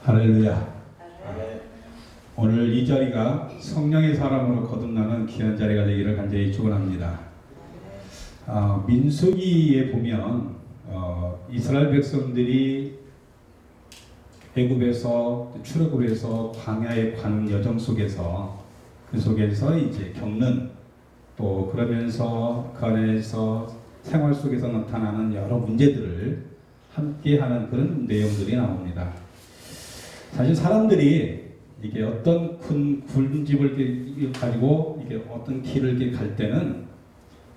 할렐루야. 오늘 이 자리가 성령의 사람으로 거듭나는 귀한 자리가 되기를 간절히 축원합니다. 민수기에 보면 이스라엘 백성들이 애굽에서 출애굽에서 광야의 관 여정 속에서 그 속에서 이제 겪는 또 그러면서 그 안에서 생활 속에서 나타나는 여러 문제들을 함께하는 그런 내용들이 나옵니다. 사실 사람들이 이게 어떤 큰 굴집을 가지고 이게 어떤 길을 이렇게 갈 때는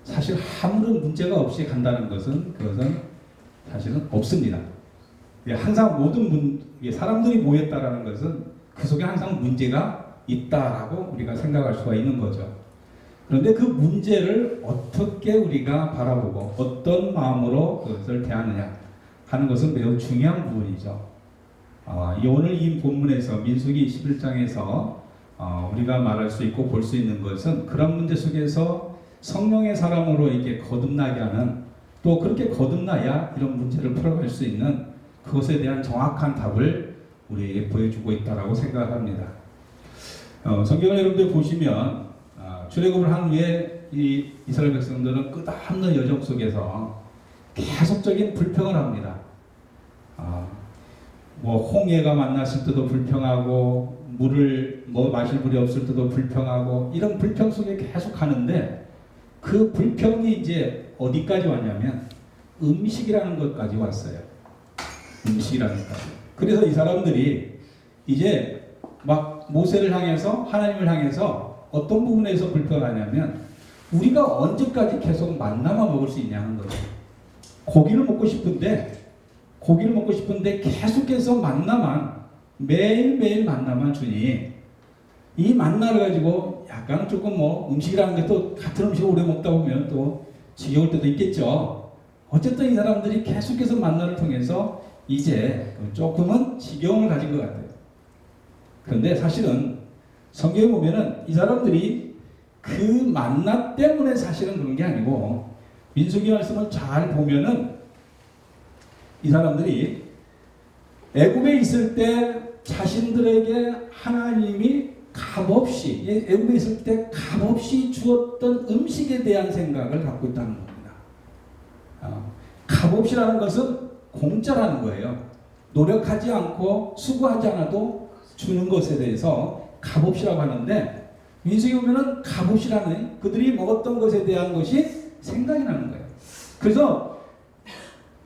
사실 아무런 문제가 없이 간다는 것은 그것은 사실은 없습니다. 항상 모든 사람들이 모였다라는 것은 그 속에 항상 문제가 있다라고 우리가 생각할 수가 있는 거죠. 그런데 그 문제를 어떻게 우리가 바라보고 어떤 마음으로 그것을 대하느냐 하는 것은 매우 중요한 부분이죠. 오늘 이 본문에서 민수기 11장에서 우리가 말할 수 있고 볼 수 있는 것은 그런 문제 속에서 성령의 사람으로 이렇게 거듭나게 하는, 또 그렇게 거듭나야 이런 문제를 풀어갈 수 있는 그것에 대한 정확한 답을 우리에게 보여주고 있다라고 생각합니다. 성경을 여러분들 보시면 출애굽을 한 후에 이 이스라엘 백성들은 끝없는 여정 속에서 계속적인 불평을 합니다. 홍해가 만났을 때도 불평하고 물을 마실 물이 없을 때도 불평하고 이런 불평 속에 계속 하는데 그 불평이 이제 어디까지 왔냐면 음식이라는 것까지 왔어요. 음식이라는 것까지. 그래서 이 사람들이 이제 막 모세를 향해서 하나님을 향해서 어떤 부분에서 불평하냐면 우리가 언제까지 계속 만나만 먹을 수 있냐는 거죠. 고기를 먹고 싶은데 계속해서 만나만 매일매일 만나만 주니 이 만나를 가지고 약간 조금 음식이라는 게 또 같은 음식을 오래 먹다 보면 또 지겨울 때도 있겠죠. 어쨌든 이 사람들이 계속해서 만나를 통해서 이제 조금은 지겨움을 가진 것 같아요. 그런데 사실은 성경에 보면은 이 사람들이 그 만나 때문에 사실은 그런 게 아니고 민수기 말씀을 잘 보면은 이 사람들이 애굽에 있을 때 자신들에게 하나님이 값없이, 애굽에 있을 때 값없이 주었던 음식에 대한 생각을 갖고 있다는 겁니다. 값없이라는 것은 공짜라는 거예요. 노력하지 않고 수고하지 않아도 주는 것에 대해서 값없이라고 하는데 민수기 보면은 값없이라는 그들이 먹었던 것에 대한 것이 생각이 나는 거예요. 그래서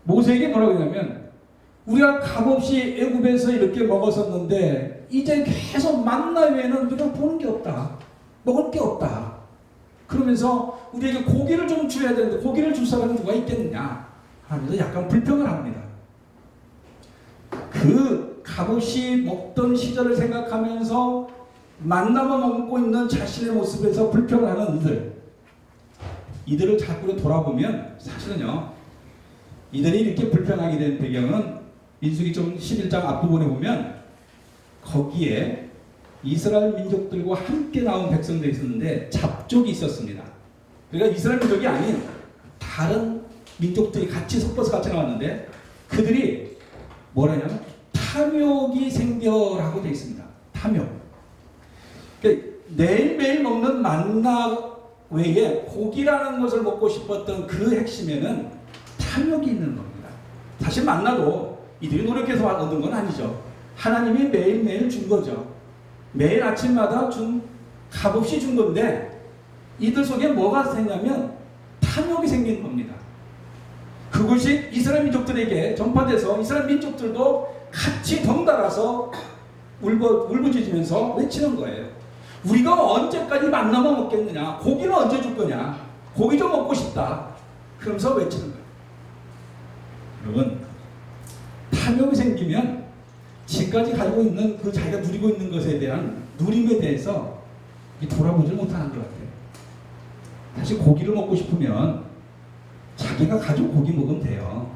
모세에게 뭐라고 하냐면 우리가 값없이 애굽에서 이렇게 먹었었는데 이제 계속 만나 외에는 우리가 보는 게 없다. 먹을 게 없다. 그러면서 우리에게 고기를 좀 줘야 되는데 고기를 줄 사람이 누가 있겠느냐 하면서 약간 불평을 합니다. 그 값없이 먹던 시절을 생각하면서 만나만 먹고 있는 자신의 모습에서 불평을 하는 이들을 자꾸 돌아보면 사실은요, 이들이 이렇게 불평하게 된 배경은 민수기 11장 앞부분에 보면 거기에 이스라엘 민족들과 함께 나온 백성들이 있었는데 잡족이 있었습니다. 그러니까 이스라엘 민족이 아닌 다른 민족들이 같이 섞어서 같이 나왔는데 그들이 뭐라냐면 탐욕이 생겨라고 되어 있습니다. 탐욕. 그러니까 매일매일 먹는 만나 외에 고기라는 것을 먹고 싶었던 그 핵심에는 탐욕이 있는 겁니다. 사실 만나도 이들이 노력해서 얻은 건 아니죠. 하나님이 매일매일 준 거죠. 매일 아침마다 값없이 준 건데 이들 속에 뭐가 생기냐면 탐욕이 생기는 겁니다. 그것이 이스라엘 민족들에게 전파돼서 이스라엘 민족들도 같이 덩달아서 울부짖으면서 외치는 거예요. 우리가 언제까지 만나만 먹겠느냐? 고기는 언제 줄 거냐? 고기 좀 먹고 싶다. 그러면서 외치는 거예요. 여러분, 탐욕이 생기면 지금까지 가지고 있는 그 자기가 누리고 있는 것에 대한 누림에 대해서 돌아보지 못하는 것 같아요. 사실 고기를 먹고 싶으면 자기가 가지고 고기 먹으면 돼요.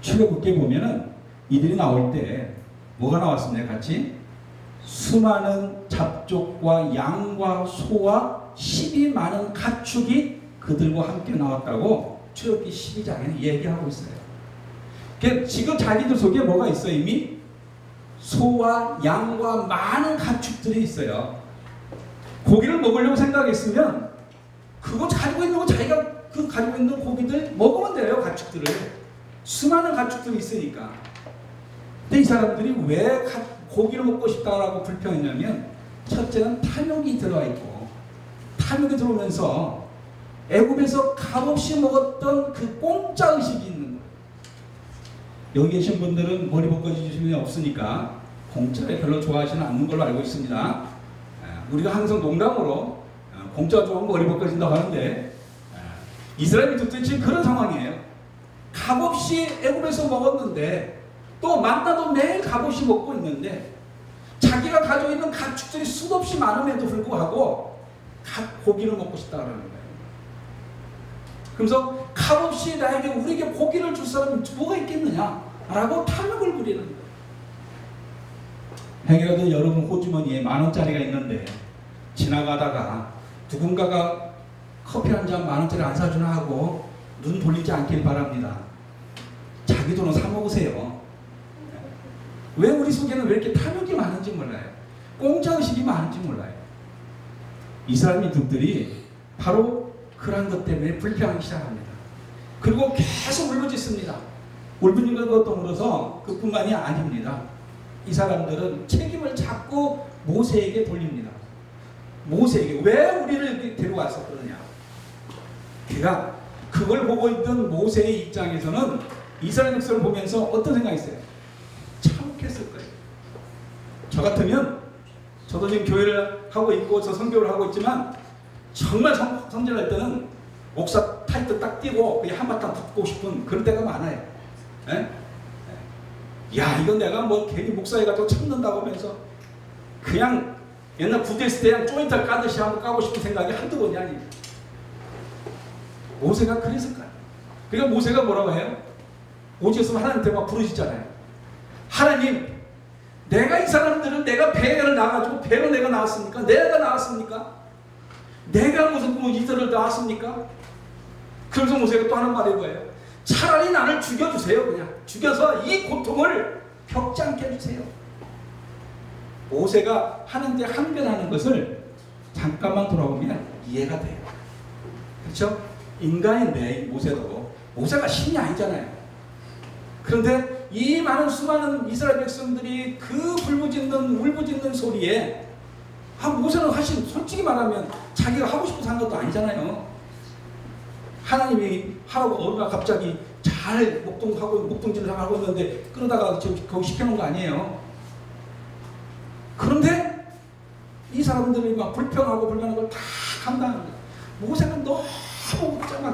출애굽기에 보면은 이들이 나올 때 뭐가 나왔습니까? 같이 수많은 잡족과 양과 소와 십이 많은 가축이 그들과 함께 나왔다고 출애굽기 12장에는 얘기하고 있어요. 지금 자기들 속에 뭐가 있어요? 이미 소와 양과 많은 가축들이 있어요. 고기를 먹으려고 생각했으면 그거 가지고 있는 거 자기가 그 가지고 있는 고기들 먹으면 돼요. 가축들을. 수많은 가축들이 있으니까. 근데 이 사람들이 왜 고기를 먹고 싶다라고 불평했냐면 첫째는 탐욕이 들어와 있고 탐욕이 들어오면서 애굽에서 값없이 먹었던 그 공짜 의식이 있는 거예요. 여기 계신 분들은 머리 벗겨주시는 게 없으니까 공짜를 별로 좋아하지는 않는 걸로 알고 있습니다. 우리가 항상 농담으로 공짜가 좋으면 머리 벗겨진다고 하는데 이스라엘 민족들이 지금 그런 상황이에요. 값없이 애굽에서 먹었는데 또 만나도 매일 값없이 먹고 있는데 자기가 가지고 있는 가축들이 수도 없이 많음에도 불구하고 고기를 먹고 싶다는 거예요. 그래서 값없이 나에게 우리에게 고기를 줄 사람이 뭐가 있겠느냐라고 탐욕을 부리는 거예요. 행여라도 여러분 호주머니에 10,000원짜리가 있는데 지나가다가 누군가가 커피 한 잔 10,000원짜리 안 사주나 하고 눈 돌리지 않길 바랍니다. 자기 돈으로 사 먹으세요. 왜 우리 속에는 왜 이렇게 탐욕이 많은지 몰라요. 공짜 의식이 많은지 몰라요. 이스라엘 민족들이 바로 그런 것 때문에 불평하기 시작합니다. 그리고 계속 울부짖습니다. 울부짖는 것 더불어서 그뿐만이 아닙니다. 이 사람들은 책임을 자꾸 모세에게 돌립니다. 모세에게 왜 우리를 데려와서 그러냐. 그가 그걸 보고 있던 모세의 입장에서는 이스라엘 백성을 보면서 어떤 생각이 있어요? 참겠을 거예요. 저 같으면 저도 지금 교회를 하고 있고 저 선교를 하고 있지만 정말 성질날 때는 목사 타이트 딱 띄고 그냥 한바탕 붙고 싶은 그런 때가 많아요. 에? 야 이건 내가 뭐 괜히 목사에 가서 참는다고 하면서 그냥 옛날 부대 있을 때 그냥 조인트를 까듯이 한번 까고 싶은 생각이 한두 번이 아니에요. 모세가 그랬을 거예요. 그러니까 모세가 뭐라고 해요? 오직에서 하나님한테 막 부르짖잖아요. 하나님, 내가 이 사람들은 내가 배를 나가지고 배로 내가 나왔습니까? 내가 나왔습니까? 내가 무슨 뭐 이들을 나왔습니까? 그래서 모세가 또 하는 말이 뭐예요? 차라리 나를 죽여주세요. 그냥 죽여서 이 고통을 겪지 않게 해주세요. 모세가 하는데 항변하는 것을 잠깐만 돌아보면 이해가 돼요. 그렇죠? 인간인데 모세가 신이 아니잖아요. 그런데 이 많은 수많은 이스라엘 백성들이 그 울부짖는 소리에 모세는 사실 솔직히 말하면 자기가 하고 싶어서 한 것도 아니잖아요. 하나님이 하라고 얼마나 갑자기 잘 목동질을 하고 있는데 그러다가 지금 거기 시켜놓은 거 아니에요. 그런데 이 사람들이 막 불평하고 불만한 걸 다 감당하는 거예요. 모세는 너무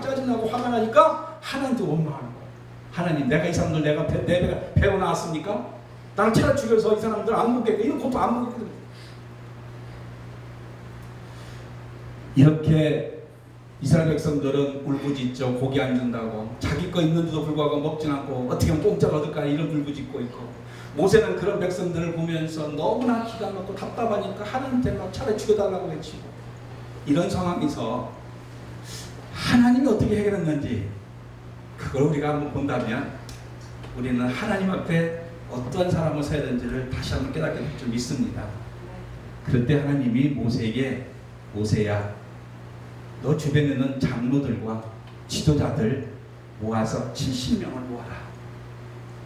짜증나고 화가 나니까 하나님도 원망하는 거예요. 하나님, 내가 이 사람들 내가 배워 나왔습니까? 나를 차라 죽여서 이 사람들 안 먹겠고 이런 것도 안 먹겠거든. 이렇게 이스라엘 백성들은 울부짖죠. 고기 안 준다고. 자기 거 있는데도 불구하고 먹진 않고 어떻게 하면 공짜를 얻을까 이런 울부짖고 있고. 모세는 그런 백성들을 보면서 너무나 기가 막히고 답답하니까 하나님한테 막 차라리 죽여달라고 외치고. 이런 상황에서 하나님이 어떻게 해결했는지 그걸 우리가 한번 본다면 우리는 하나님 앞에 어떤 사람을 서야 되는지를 다시 한번 깨닫게 될 줄 믿습니다. 그럴 때 하나님이 모세에게 모세야 너 주변에 있는 장로들과 지도자들 모아서 70명을 모아라.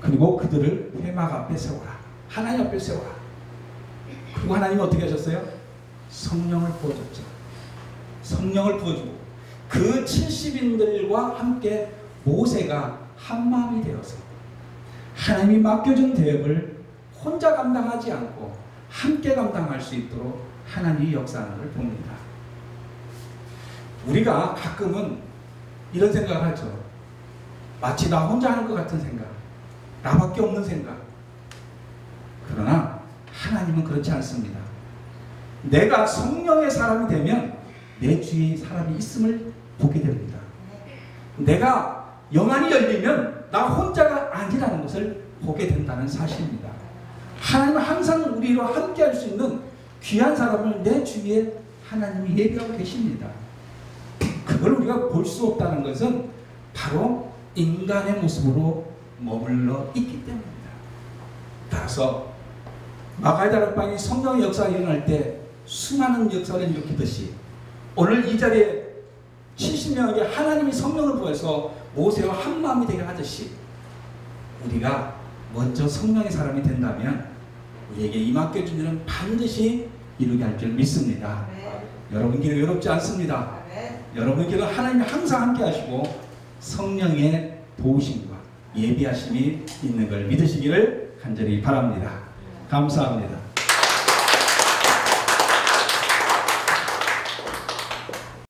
그리고 그들을 회막 앞에 세워라. 하나님 앞에 세워라. 그리고 하나님이 어떻게 하셨어요? 성령을 부어줬죠. 성령을 부어주고 그 70인들과 함께 모세가 한마음이 되어서 하나님이 맡겨준 대업을 혼자 감당하지 않고 함께 감당할 수 있도록 하나님이 역사하는 걸 봅니다. 우리가 가끔은 이런 생각을 하죠. 마치 나 혼자 하는 것 같은 생각, 나밖에 없는 생각. 그러나 하나님은 그렇지 않습니다. 내가 성령의 사람이 되면 내 주위에 사람이 있음을 보게 됩니다. 내가 영안이 열리면 나 혼자가 아니라는 것을 보게 된다는 사실입니다. 하나님은 항상 우리와 함께 할 수 있는 귀한 사람을 내 주위에 하나님이 예비하고 계십니다. 그걸 우리가 볼 수 없다는 것은 바로 인간의 모습으로 머물러 있기 때문입니다. 따라서 마가다락방이 성령의 역사가 일어날 때 수많은 역사를 일으키듯이 오늘 이 자리에 70명에게 하나님이 성령을 부어서 모세와 한 마음이 되게 하듯이 우리가 먼저 성령의 사람이 된다면 우리에게 이 맡겨준 일은 반드시 이루게 할 줄 믿습니다. 여러분 길은 외롭지 않습니다. 여러분 길은 하나님이 항상 함께 하시고 성령의 도우심과 예비하심이 있는 걸 믿으시기를 간절히 바랍니다. 감사합니다.